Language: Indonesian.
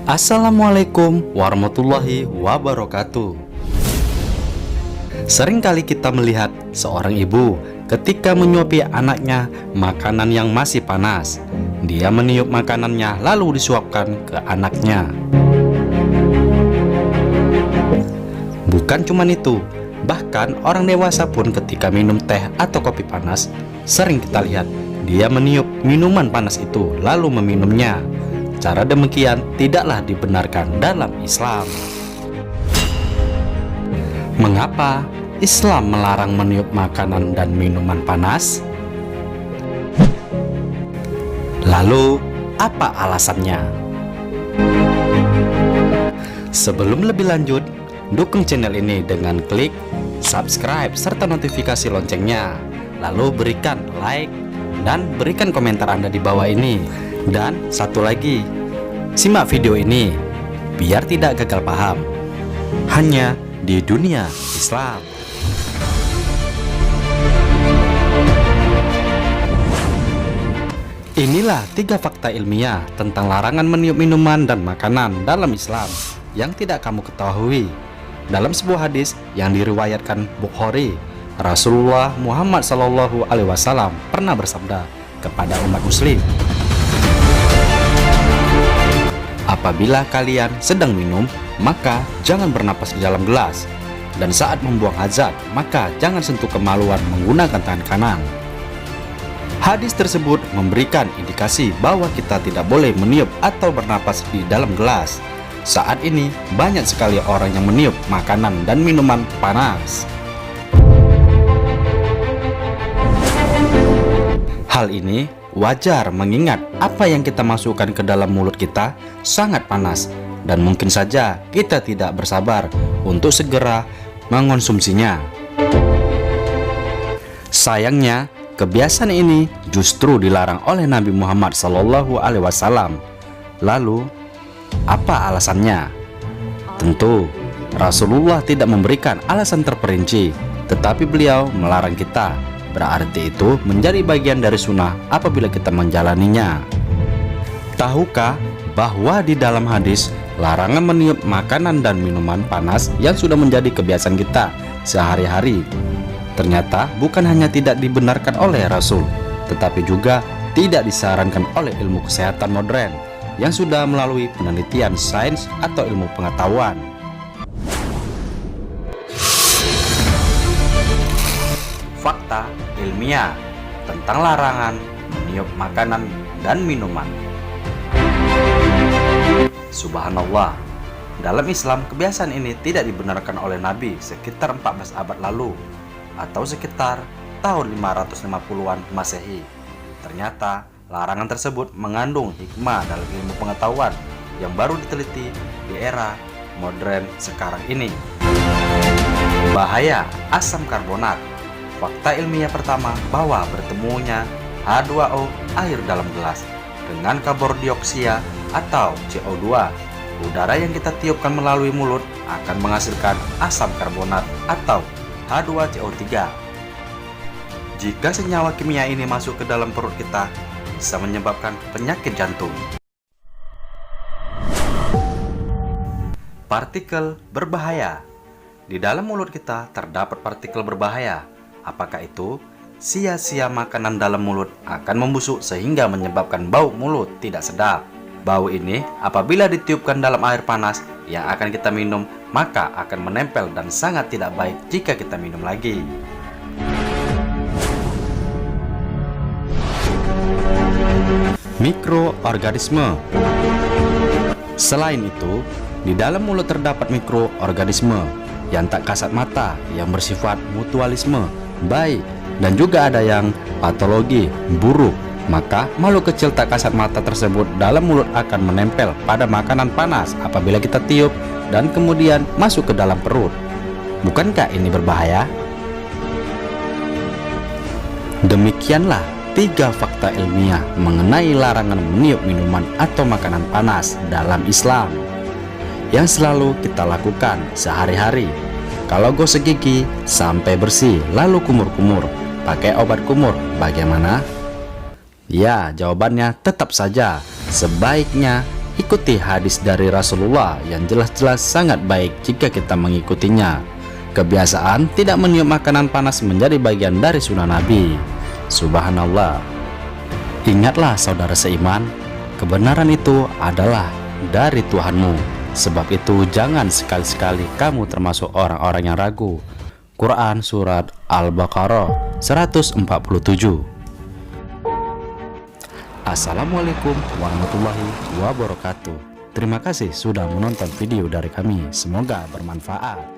Assalamualaikum warahmatullahi wabarakatuh. Seringkali kita melihat seorang ibu ketika menyuapi anaknya makanan yang masih panas. Dia meniup makanannya lalu disuapkan ke anaknya. Bukan cuma itu, bahkan orang dewasa pun ketika minum teh atau kopi panas, sering kita lihat dia meniup minuman panas itu lalu meminumnya. Cara demikian tidaklah dibenarkan dalam Islam. Mengapa Islam melarang meniup makanan dan minuman panas? Lalu, apa alasannya? Sebelum lebih lanjut, dukung channel ini dengan klik subscribe serta notifikasi loncengnya. Lalu berikan like dan berikan komentar Anda di bawah ini. Dan satu lagi, simak video ini biar tidak gagal paham. Hanya di dunia Islam. Inilah 3 fakta ilmiah tentang larangan meniup minuman dan makanan dalam Islam yang tidak kamu ketahui. Dalam sebuah hadis yang diriwayatkan Bukhari, Rasulullah Muhammad SAW pernah bersabda kepada umat muslim, apabila kalian sedang minum, maka jangan bernapas di dalam gelas. Dan saat membuang hajat, maka jangan sentuh kemaluan menggunakan tangan kanan. Hadis tersebut memberikan indikasi bahwa kita tidak boleh meniup atau bernapas di dalam gelas. Saat ini banyak sekali orang yang meniup makanan dan minuman panas. Hal ini wajar mengingat apa yang kita masukkan ke dalam mulut kita sangat panas dan mungkin saja kita tidak bersabar untuk segera mengonsumsinya. Sayangnya, kebiasaan ini justru dilarang oleh Nabi Muhammad SAW. Lalu, apa alasannya? Tentu, Rasulullah tidak memberikan alasan terperinci, tetapi beliau melarang kita. Berarti itu menjadi bagian dari sunnah apabila kita menjalaninya. Tahukah bahwa di dalam hadis larangan meniup makanan dan minuman panas yang sudah menjadi kebiasaan kita sehari-hari, ternyata bukan hanya tidak dibenarkan oleh Rasul, tetapi juga tidak disarankan oleh ilmu kesehatan modern yang sudah melalui penelitian sains atau ilmu pengetahuan. Fakta ilmiah tentang larangan meniup makanan dan minuman. Subhanallah, dalam Islam kebiasaan ini tidak dibenarkan oleh Nabi sekitar 14 abad lalu atau sekitar tahun 550-an Masehi. Ternyata larangan tersebut mengandung hikmah dalam ilmu pengetahuan yang baru diteliti di era modern sekarang ini. Bahaya asam karbonat. Fakta ilmiah pertama bahwa bertemunya H2O air dalam gelas dengan karbon dioksida atau CO2, udara yang kita tiupkan melalui mulut akan menghasilkan asam karbonat atau H2CO3. Jika senyawa kimia ini masuk ke dalam perut kita, bisa menyebabkan penyakit jantung. Partikel berbahaya. Di dalam mulut kita terdapat partikel berbahaya. Apakah itu? Sia-sia makanan dalam mulut akan membusuk sehingga menyebabkan bau mulut tidak sedap. Bau ini apabila ditiupkan dalam air panas yang akan kita minum, maka akan menempel dan sangat tidak baik jika kita minum lagi. Mikroorganisme. Selain itu, di dalam mulut terdapat mikroorganisme yang tak kasat mata yang bersifat mutualisme baik dan juga ada yang patologi buruk. Maka makhluk kecil tak kasat mata tersebut dalam mulut akan menempel pada makanan panas apabila kita tiup dan kemudian masuk ke dalam perut. Bukankah ini berbahaya? Demikianlah 3 fakta ilmiah mengenai larangan meniup minuman atau makanan panas dalam Islam yang selalu kita lakukan sehari-hari. Kalau gosok gigi sampai bersih lalu kumur-kumur, pakai obat kumur bagaimana? Ya, jawabannya tetap saja sebaiknya Ikuti hadis dari Rasulullah yang jelas-jelas sangat baik jika kita mengikutinya. Kebiasaan tidak meniup makanan panas menjadi bagian dari sunnah Nabi. Subhanallah. Ingatlah saudara seiman, kebenaran itu adalah dari Tuhanmu. Sebab itu jangan sekali-sekali kamu termasuk orang-orang yang ragu. Quran Surat Al-Baqarah 147. Assalamualaikum warahmatullahi wabarakatuh. Terima kasih sudah menonton video dari kami. Semoga bermanfaat.